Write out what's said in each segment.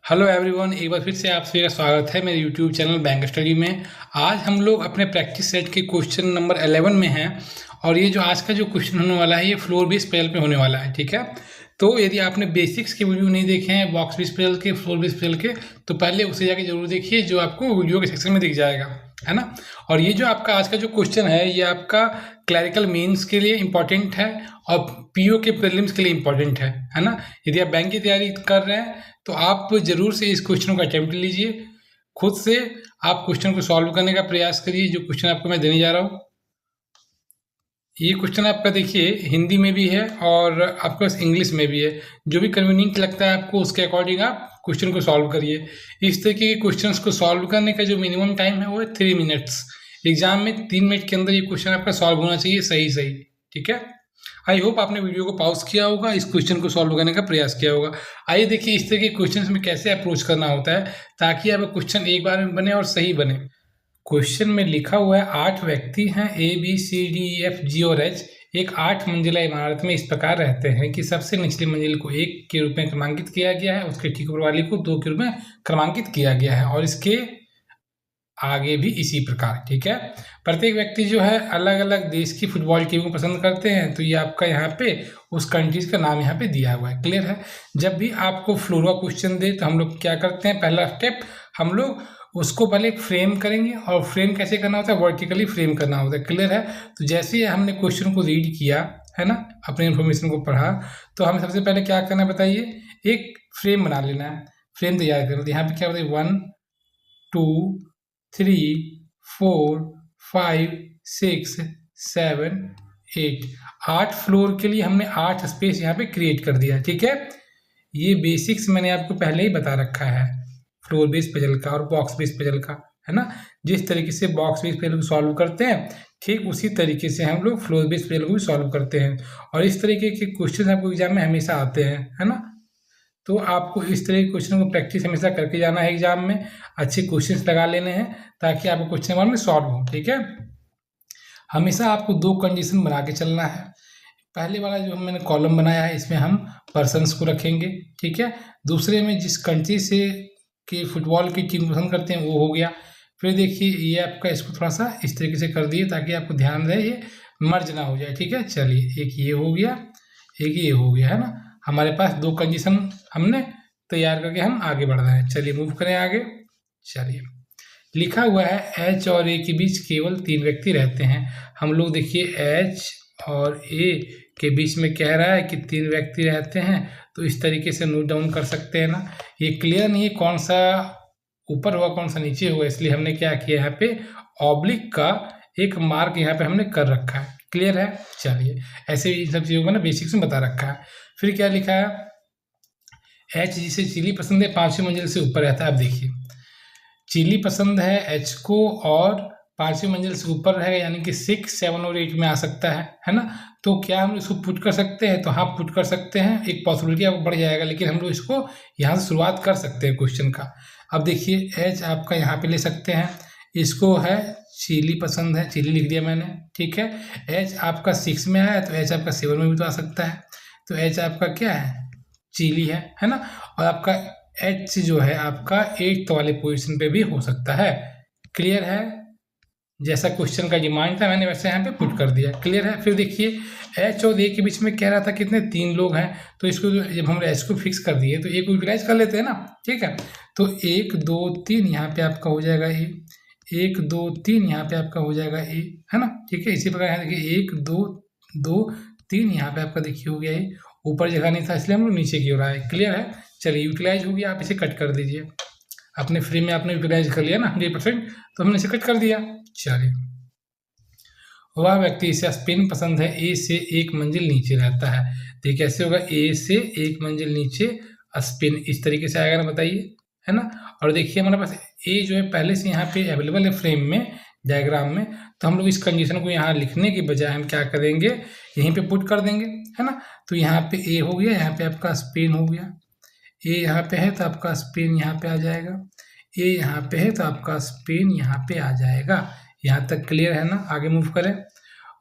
Hello everyone, एक बार फिर से आप सभी का स्वागत है मेरे यूट्यूब चैनल बैंक स्टडी में। आज हम लोग अपने प्रैक्टिस सेट के क्वेश्चन नंबर 11 में हैं और ये जो आज का जो क्वेश्चन होने वाला है ये फ्लोर बेस पजल पे होने वाला है। ठीक है, तो यदि आपने बेसिक्स के वीडियो नहीं देखे हैं बॉक्स बेस पजल के, फ्लोर बेस पजल के, तो पहले उसे जाके जरूर देखिए जो आपको वीडियो के सेक्शन में दिख जाएगा, है ना। और ये जो आपका आज का जो क्वेश्चन है ये आपका क्लरिकल मेंस के लिए इम्पॉर्टेंट है और पीओ के प्रीलिम्स के लिए इम्पॉर्टेंट है ना। यदि आप बैंक की तैयारी कर रहे हैं तो आप जरूर से इस क्वेश्चन को अटेम्प्ट लीजिए, खुद से आप क्वेश्चन को सॉल्व करने का प्रयास करिए। जो क्वेश्चन आपको मैं देने जा रहा हूँ ये क्वेश्चन आपका देखिए हिंदी में भी है और आपके पास इंग्लिश में भी है। जो भी कन्वीनियंट लगता है आपको उसके अकॉर्डिंग आप क्वेश्चन को सॉल्व करिए। इस तरीके के क्वेश्चंस को सॉल्व करने का जो मिनिमम टाइम है वो है 3 मिनट्स। एग्जाम में 3 मिनट के अंदर ये क्वेश्चन आपका सॉल्व होना चाहिए सही सही। ठीक है, आई होप आपने वीडियो को पॉज किया होगा, इस क्वेश्चन को सॉल्व करने का प्रयास किया होगा। आइए देखिए इस तरह के क्वेश्चन में कैसे अप्रोच करना होता है ताकि आपका क्वेश्चन एक बार में बने और सही बने। क्वेश्चन में लिखा हुआ है 8 व्यक्ति हैं ABCDEFG और H एक 8 मंजिला इमारत में इस प्रकार रहते हैं कि सबसे निचली मंजिल को 1 के रूप में क्रमांकित किया गया है, उसके ठीक ऊपर वाली को 2 के रूप में क्रमांकित किया गया है और इसके आगे भी इसी प्रकार। ठीक है, प्रत्येक व्यक्ति जो है अलग अलग देश की फुटबॉल टीम को पसंद करते हैं, तो ये आपका यहाँ पे उस कंट्रीज का नाम यहाँ पे दिया हुआ है। क्लियर है। जब भी आपको फ्लोर का क्वेश्चन दे तो हम लोग क्या करते हैं, पहला स्टेप हम लोग उसको पहले फ्रेम करेंगे और फ्रेम कैसे करना होता है, वर्टिकली फ्रेम करना होता है। क्लियर है। तो जैसे ही हमने क्वेश्चन को रीड किया है ना, अपने इन्फॉर्मेशन को पढ़ा, तो हमें सबसे पहले क्या करना है बताइए, एक फ्रेम बना लेना है। फ्रेम तैयार करना, तो यहाँ पे क्या बताइए 1 2 3 4 5 6 7 8 8 फ्लोर के लिए हमने 8 स्पेस यहाँ पे क्रिएट कर दिया। ठीक है, ये बेसिक्स मैंने आपको पहले ही बता रखा है फ्लोर बेस पजल का और बॉक्स बेस पजल का, है ना। जिस तरीके से बॉक्स बेस पजल को सॉल्व करते हैं ठीक उसी तरीके से हम लोग फ्लोर बेस पजल को भी सॉल्व करते हैं और इस तरीके के क्वेश्चन आपको एग्जाम में हमेशा आते हैं, है ना। तो आपको इस तरह के क्वेश्चन को प्रैक्टिस हमेशा करके जाना है, एग्जाम में अच्छे क्वेश्चंस लगा लेने हैं ताकि आपको क्वेश्चन नंबर में सॉल्व हो। ठीक है, हमेशा आपको 2 कंडीशन बना के चलना है। पहले वाला जो मैंने कॉलम बनाया है इसमें हम पर्सन्स को रखेंगे। ठीक है, दूसरे में जिस कंट्री से कि फुटबॉल की टीम पसंद करते हैं वो हो गया। फिर देखिए ये आपका इसको थोड़ा सा इस तरीके से कर दिए ताकि आपको ध्यान रहे ये मर्ज ना हो जाए। ठीक है, चलिए एक ये हो गया, एक ये हो गया, है ना। हमारे पास 2 कंडीशन हमने तैयार करके हम आगे बढ़ रहे हैं। चलिए मूव करें आगे। चलिए लिखा हुआ है H और A के बीच केवल 3 व्यक्ति रहते हैं। हम लोग देखिए H और A के बीच में कह रहा है कि 3 व्यक्ति रहते हैं, तो इस तरीके से नोट डाउन कर सकते हैं ना। ये क्लियर नहीं है कौन सा ऊपर हुआ कौन सा नीचे हुआ, इसलिए हमने क्या किया यहाँ पे ऑब्लिक का एक मार्क यहाँ पे हमने कर रखा है। क्लियर है। चलिए ऐसे इन सब चीज़ों को ना बेसिक्स में बता रखा है। फिर क्या लिखा है, H जिसे चिली पसंद है 5वीं मंजिल से ऊपर रहता है। अब देखिए चिली पसंद है H को और 5वीं मंजिल से ऊपर रहेगा यानी कि 6 7 और 8 में आ सकता है ना। तो क्या हम इसको पुट कर सकते हैं, तो हाँ पुट कर सकते हैं, एक पॉसिबिलिटी आपको बढ़ जाएगा, लेकिन हम लोग इसको यहाँ से शुरुआत कर सकते हैं क्वेश्चन का। अब देखिए H आपका यहाँ पे ले सकते हैं, इसको है चिली पसंद है, चिली लिख दिया मैंने। ठीक है, H आपका 6 में आया तो H आपका 7 में भी तो आ सकता है, तो H आपका क्या है चिली है ना। और आपका H जो है आपका 8th वाले पोजीशन पे भी हो सकता है। क्लियर है, जैसा क्वेश्चन का डिमांड था मैंने वैसे यहाँ पे पुट कर दिया। क्लियर है। फिर देखिए H और A के बीच में कह रहा था कितने 3 लोग हैं, तो इसको जब हमने H को फिक्स कर दिए तो A को यूटिलाइज कर लेते हैं ना। ठीक है, तो 1 2 3 यहाँ पे आपका हो जाएगा A, 1 2 3 यहाँ पे आपका हो जाएगा A, है ना। ठीक है, इसी प्रकार यहाँ देखिए 1 2 2 3 यहाँ पे आपका देखिए हो गया A, ऊपर जगह नहीं था इसलिए हम लोग नीचे की ओर आए। क्लियर है। चलिए यूटिलाइज हो गया, आप इसे कट कर दीजिए। अपने फ्रेम में आपने यूटिलाइज कर लिया ना 100%, तो हमने इसे कट कर दिया। चलिए वह व्यक्ति इसे स्पिन पसंद है A से 1 मंजिल नीचे रहता है, तो कैसे होगा A से 1 मंजिल नीचे स्पिन, इस तरीके से आएगा ना बताइए, है ना। और देखिए हमारे पास A जो है पहले से यहाँ पे अवेलेबल है फ्रेम में डायग्राम में, तो हम लोग इस कंडीशन को यहाँ लिखने के बजाय हम क्या करेंगे यहीं पे पुट कर देंगे, है ना। तो यहाँ पे A हो गया, यहाँ पे आपका स्पिन हो गया, A यहाँ पे है तो आपका स्पिन यहाँ पे आ जाएगा, A यहाँ पे है तो आपका स्पिन यहाँ पे आ जाएगा। यहाँ तक क्लियर है ना। आगे मूव करें।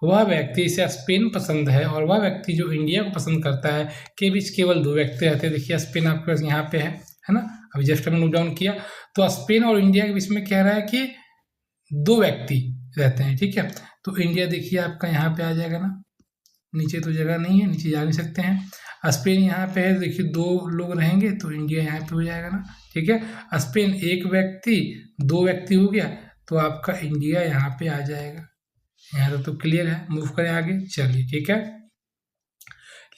वह व्यक्ति इसे स्पेन पसंद है और वह व्यक्ति जो इंडिया को पसंद करता है के बीच केवल 2 व्यक्ति रहते हैं। देखिए स्पेन आपके पास यहाँ पे है ना। अभी जस्ट हमने नोट डाउन किया। तो स्पेन और इंडिया के बीच में कह रहा है कि 2 व्यक्ति रहते हैं, ठीक है। तो इंडिया देखिए आपका यहाँ पे आ जाएगा ना, नीचे तो जगह नहीं है, नीचे जा नहीं सकते हैं। स्पेन यहाँ पे है, देखिए 2 लोग रहेंगे तो इंडिया यहाँ पे हो जाएगा ना, ठीक है। स्पेन 1 व्यक्ति, 2 व्यक्ति हो गया तो आपका इंडिया यहाँ पे आ जाएगा। यहाँ तो क्लियर है, मूव करें आगे, चलिए ठीक है।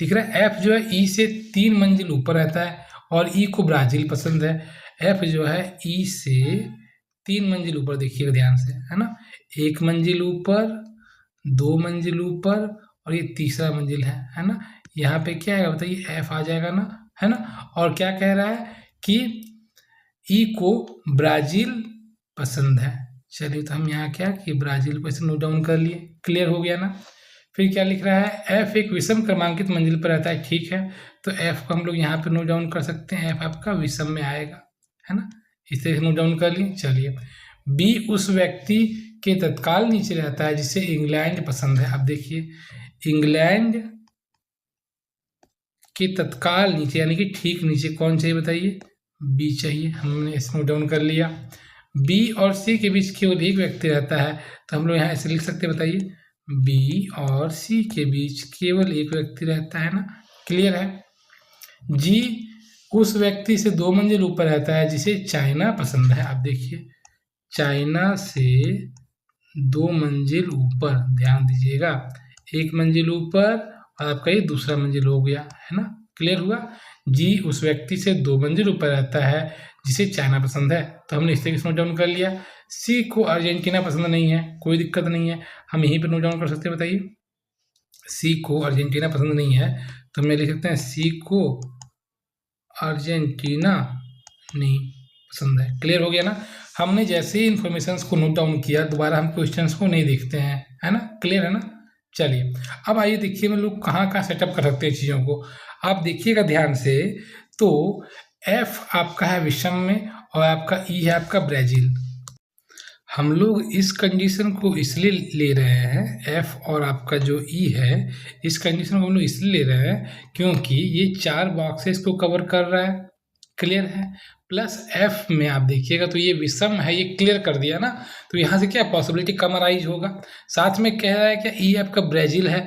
लिख रहा है एफ जो है ई से 3 मंजिल ऊपर रहता है और ई को ब्राजील पसंद है। एफ जो है ई से 3 मंजिल ऊपर, देखिएगा ध्यान से, है ना, 1 मंजिल ऊपर, 2 मंजिल ऊपर और ये तीसरा मंजिल है ना। यहाँ पे क्या है बताइए, एफ आ जाएगा ना, है ना। और क्या कह रहा है कि ई को ब्राजील पसंद है। चलिए तो हम यहाँ क्या कि ब्राजील को ऐसे नोट डाउन कर लिए, क्लियर हो गया ना। फिर क्या लिख रहा है, एफ एक विषम क्रमांकित मंजिल पर रहता है, ठीक है। तो एफ को हम लोग यहाँ पे नोट डाउन कर सकते हैं, एफ आपका विषम में आएगा, है ना, इस तरह से नोट डाउन कर लिए। चलिए बी उस व्यक्ति के तत्काल नीचे रहता है जिसे इंग्लैंड पसंद है। अब देखिए इंग्लैंड के तत्काल नीचे यानी कि ठीक नीचे कौन चाहिए बताइए, बी चाहिए, हमने इस नोट डाउन कर लिया। बी और सी के बीच केवल 1 व्यक्ति रहता है, तो हम लोग यहाँ ऐसे लिख सकते हैं, बताइए बी और सी के बीच केवल 1 व्यक्ति रहता है ना, क्लियर है। जी उस व्यक्ति से 2 मंजिल ऊपर रहता है जिसे चाइना पसंद है। आप देखिए चाइना से 2 मंजिल ऊपर, ध्यान दीजिएगा, 1 मंजिल ऊपर और आपका ये दूसरा मंजिल हो गया, है ना, क्लियर हुआ। जी उस व्यक्ति से 2 मंजिल ऊपर रहता है जिसे चाइना पसंद है, तो हमने इस तरीके से नोट डाउन कर लिया। सी को अर्जेंटीना पसंद नहीं है, कोई दिक्कत नहीं है, हम यहीं पे नोट डाउन कर सकते हैं, बताइए सी को अर्जेंटीना पसंद नहीं है, तो हम लिख सकते हैं सी को अर्जेंटीना नहीं पसंद है, क्लियर हो गया ना। हमने जैसे ही इन्फॉर्मेशन को नोट डाउन किया, दोबारा हम क्वेश्चंस को नहीं देखते हैं, है ना, क्लियर है ना। चलिए अब आइए देखिए हम लोग कहाँ सेटअप कर सकते हैं चीज़ों को, आप देखिएगा ध्यान से। तो एफ आपका है विषम में और आपका ई है आपका ब्राज़ील। हम लोग इस कंडीशन को इसलिए ले रहे हैं, एफ और आपका जो ई है, इस कंडीशन को हम लोग इसलिए ले रहे हैं क्योंकि ये 4 बॉक्सेस को कवर कर रहा है, क्लियर है। प्लस एफ में आप देखिएगा तो ये विषम है, ये क्लियर कर दिया ना, तो यहाँ से क्या पॉसिबिलिटी कम अराइज होगा। साथ में कह रहा है कि ई आपका ब्राज़ील है,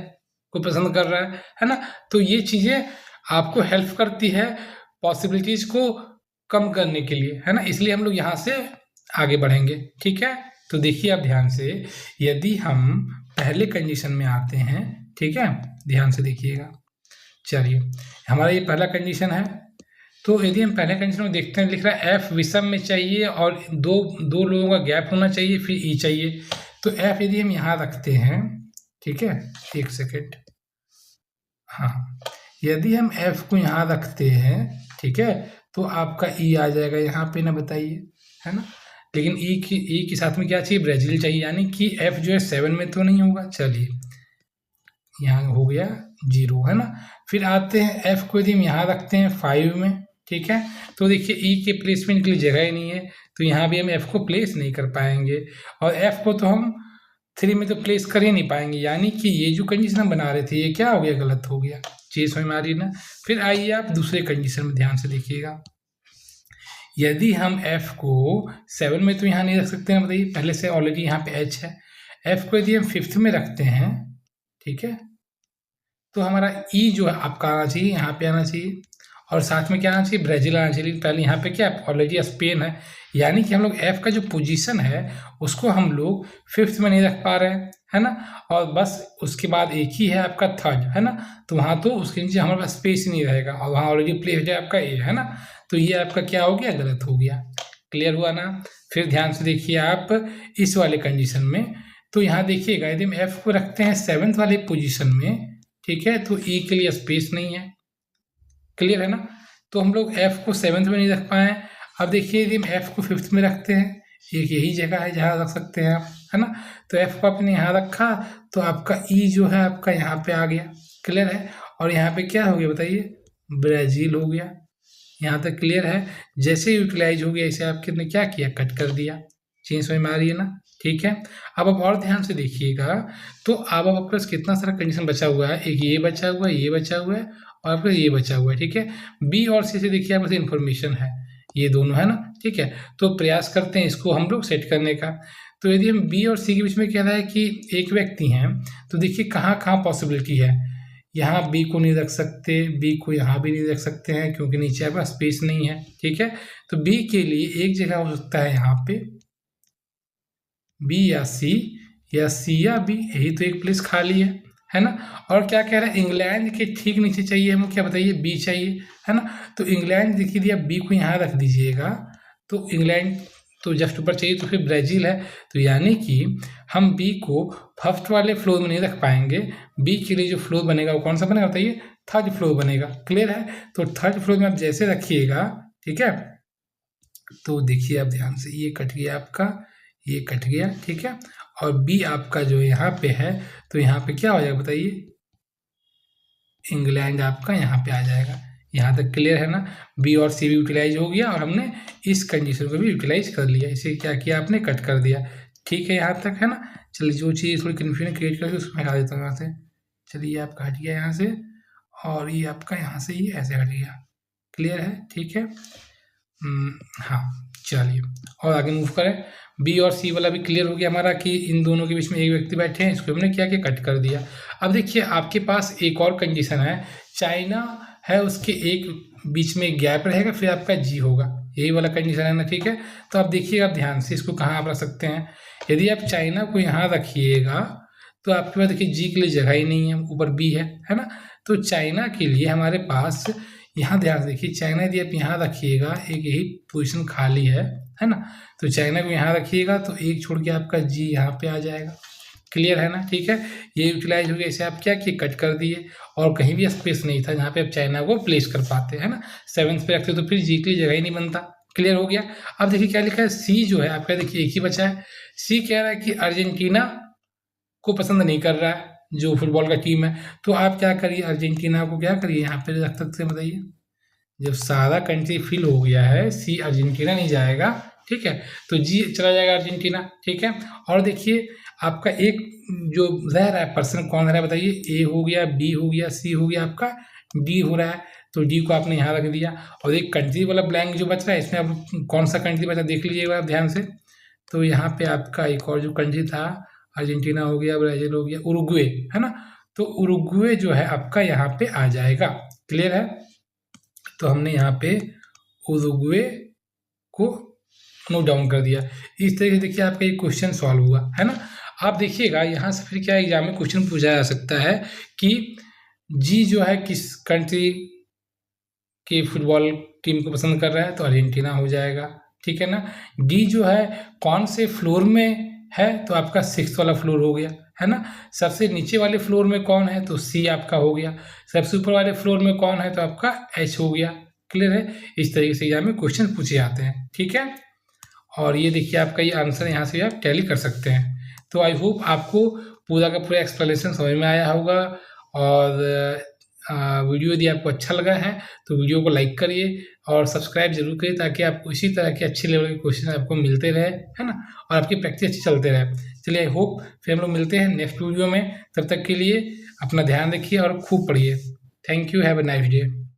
को पसंद कर रहा है ना, तो ये चीज़ें आपको हेल्प करती है पॉसिबिलिटीज़ को कम करने के लिए, है ना, इसलिए हम लोग यहाँ से आगे बढ़ेंगे, ठीक है। तो देखिए आप ध्यान से, यदि हम पहले कंडीशन में आते हैं, ठीक है, ध्यान से देखिएगा। चलिए हमारा ये पहला कंडीशन है, तो यदि हम पहले कंडीशन में देखते हैं, लिख रहा है एफ विषम में चाहिए और दो लोगों का गैप होना चाहिए, फिर ई चाहिए। तो एफ यदि हम यहाँ रखते हैं, ठीक है, एक सेकेंड, हाँ, यदि हम एफ को यहाँ रखते हैं, ठीक है, तो आपका ई आ जाएगा यहाँ पे ना, बताइए, है ना। लेकिन ई के साथ में क्या चाहिए, ब्राज़ील चाहिए, यानी कि एफ जो है 7 में तो नहीं होगा। चलिए यहाँ हो गया 0, है ना। फिर आते हैं एफ को यदि हम यहाँ रखते हैं 5 में, ठीक है, तो देखिए ई के प्लेसमेंट के लिए जगह ही नहीं है, तो यहाँ भी हम एफ को प्लेस नहीं कर पाएंगे, और एफ को तो हम 3 में तो प्लेस कर ही नहीं पाएंगे, यानी कि ये जो कंडीशन हम बना रहे थे ये क्या हो गया, गलत हो गया, चीज़ समझ में आ रही है ना। फिर आइए आप दूसरे कंडीशन में ध्यान से देखिएगा, यदि हम f को 7 में तो यहाँ नहीं रख सकते हैं, बताइए, पहले से ऑलरेडी यहाँ पे h है। f को यदि हम 5th में रखते हैं, ठीक है, तो हमारा e जो है आपका आना चाहिए, यहाँ पे आना चाहिए, और साथ में क्या आना चाहिए, ब्राज़ील आना चाहिए। पहले यहाँ पे क्या ऑलरेडी स्पेन है, यानी कि हम लोग f का जो पोजीशन है उसको हम लोग 5th में नहीं रख पा रहे हैं, है ना, और बस उसके बाद एक ही है आपका 3rd, है ना, तो वहाँ तो उसके नीचे हमारे पास स्पेस ही नहीं रहेगा, और वहाँ ऑलरेडी प्लेस हो जाए आपका ए, है ना, तो ये आपका क्या हो गया, गलत हो गया, क्लियर हुआ ना। फिर ध्यान से देखिए आप इस वाले कंडीशन में, तो यहाँ देखिएगा यदि हम एफ को रखते हैं 7th वाले पोजीशन में, ठीक है, तो ई के लिए स्पेस नहीं है, क्लियर है ना, तो हम लोग एफ को 7th में नहीं रख पाए। अब देखिए यदि हम एफ को 5th में रखते हैं, एक यही जगह है जहाँ रख सकते हैं आप, है ना, तो एफ को आपने यहाँ रखा तो आपका ई जो है आपका यहाँ पे आ गया, क्लियर है, और यहाँ पे क्या हो गया बताइए, ब्राज़ील हो गया, यहाँ तक क्लियर है। जैसे यूटिलाइज हो गया इसे आपके ने क्या किया, कट कर दिया, चेंज समझ में आ रही है ना, ठीक है। अब आप और ध्यान से देखिएगा, तो अब आपके पास कितना सारा कंडीशन बचा हुआ है, एक ये बचा हुआ है, ये बचा हुआ है, और आपका ये बचा हुआ है, ठीक है। बी और सी से देखिए आपके पास इन्फॉर्मेशन है, ये दोनों है ना, ठीक है। तो प्रयास करते हैं इसको हम लोग सेट करने का। तो यदि हम बी और सी के बीच में कह रहा है कि एक व्यक्ति हैं, तो देखिए कहाँ कहाँ पॉसिबिलिटी है। यहाँ बी को नहीं रख सकते, बी को यहाँ भी नहीं रख सकते हैं क्योंकि नीचे आपका स्पेस नहीं है, ठीक है। तो बी के लिए एक जगह हो सकता है यहाँ पे बी या सी या बी, यही तो एक प्लेस खाली है ना। और क्या कह रहा है, इंग्लैंड के ठीक नीचे चाहिए हमें, क्या बताइए, बी चाहिए, है ना। तो इंग्लैंड देखिए दिया, बी को यहाँ रख दीजिएगा, तो इंग्लैंड तो जस्ट ऊपर चाहिए, तो फिर ब्राज़ील है। तो यानी कि हम बी को फर्स्ट वाले फ्लोर में नहीं रख पाएंगे। बी के लिए जो फ्लोर बनेगा वो कौन सा बनेगा बताइए, थर्ड फ्लोर बनेगा। क्लियर है। तो थर्ड फ्लोर में आप जैसे रखिएगा, ठीक है। तो देखिए आप ध्यान से, ये कट गया आपका, ये कट गया, ठीक है। और बी आपका जो यहाँ पे है, तो यहाँ पे क्या हो जाएगा बताइए, इंग्लैंड आपका यहाँ पे आ जाएगा। यहाँ तक क्लियर है ना। बी और सी भी यूटिलाइज हो गया और हमने इस कंडीशन को भी यूटिलाइज कर लिया। इसे क्या किया आपने, कट कर दिया। ठीक है, यहाँ तक है ना। चलिए जो चीज़ थोड़ी कन्फ्यूजन क्रिएट करके उसको हटा देता हूँ यहाँ से। चलिए आपका हट गया यहाँ से, और ये आपका यहाँ से ये ऐसे हट गया। क्लियर है, ठीक है। हाँ, चलिए और आगे मूव करें। बी और सी वाला भी क्लियर हो गया हमारा कि इन दोनों के बीच में एक व्यक्ति बैठे हैं, इसको हमने क्या किया, कट कर दिया। अब देखिए आपके पास एक और कंडीशन है, चाइना है, उसके एक बीच में गैप रहेगा, फिर आपका जी होगा, यही वाला कंडीशन है ना, ठीक है। तो आप देखिएगा आप ध्यान से, इसको कहाँ आप रख सकते हैं। यदि आप चाइना को यहाँ रखिएगा तो आपके पास देखिए जी के लिए जगह ही नहीं है, ऊपर बी है ना। तो चाइना के लिए हमारे पास यहाँ ध्यान से देखिए, चाइना यदि आप यहाँ रखिएगा, एक यही पोजीशन खाली है ना। तो चाइना को यहाँ रखिएगा तो एक छोड़ के आपका जी यहाँ पे आ जाएगा। क्लियर है ना, ठीक है। ये यूटिलाइज हो गया, इसे आप क्या किए, कट कर दिए। और कहीं भी स्पेस नहीं था जहाँ पे आप चाइना को प्लेस कर पाते हैं ना। 7th पे रखते तो फिर जी के लिए जगह ही नहीं बनता। क्लियर हो गया। अब देखिए क्या लिखा है, सी जो है आपका, देखिए एक ही बचा है। सी कह रहा है कि अर्जेंटीना को पसंद नहीं कर रहा है, जो फुटबॉल का टीम है। तो आप क्या करिए, अर्जेंटीना को क्या करिए, यहाँ पे रख सकते हैं बताइए। जब सारा कंट्री फिल हो गया है, सी अर्जेंटीना नहीं जाएगा, ठीक है। तो जी चला जाएगा अर्जेंटीना, ठीक है। और देखिए आपका एक जो रह रहा है पर्सन, कौन रह रहा है बताइए, ए हो गया, बी हो गया, सी हो गया, आपका डी हो रहा है। तो डी को आपने यहाँ रख दिया। और एक कंट्री वाला ब्लैंक जो बच रहा है, इसमें आप कौन सा कंट्री बचा देख लीजिएगा आप ध्यान से। तो यहाँ पे आपका एक और जो कंट्री था, अर्जेंटीना हो गया, ब्राज़ील हो गया, उरुग्वे है ना। तो उरुग्वे जो है आपका यहाँ पे आ जाएगा। क्लियर है। तो हमने यहाँ पे उरुग्वे को नोट डाउन कर दिया। इस तरीके से देखिए आपका एक क्वेश्चन सॉल्व हुआ है ना। आप देखिएगा यहाँ से फिर क्या एग्जाम में क्वेश्चन पूछा जा सकता है कि जी जो है किस कंट्री के फुटबॉल टीम को पसंद कर रहा है, तो अर्जेंटीना हो जाएगा, ठीक है ना। डी जो है कौन से फ्लोर में है, तो आपका 6th वाला फ्लोर हो गया, है ना। सबसे नीचे वाले फ्लोर में कौन है, तो सी आपका हो गया। सबसे ऊपर वाले फ्लोर में कौन है, तो आपका एच हो गया। क्लियर है। इस तरीके से एग्जाम में क्वेश्चन पूछे जाते हैं, ठीक है। और ये देखिए आपका ये आंसर यहाँ से आप टैली कर सकते हैं। तो आई होप आपको पूरा का पूरा एक्सप्लेनेशन समझ में आया होगा। और वीडियो यदि आपको अच्छा लगा है तो वीडियो को लाइक करिए और सब्सक्राइब जरूर करिए, ताकि आपको इसी तरह के अच्छे लेवल के क्वेश्चन आपको मिलते रहे, है ना। और आपकी प्रैक्टिस अच्छी चलते रहे। चलिए आई होप फिर हम लोग मिलते हैं नेक्स्ट वीडियो में। तब तक के लिए अपना ध्यान रखिए और खूब पढ़िए। Thank you, have a nice day.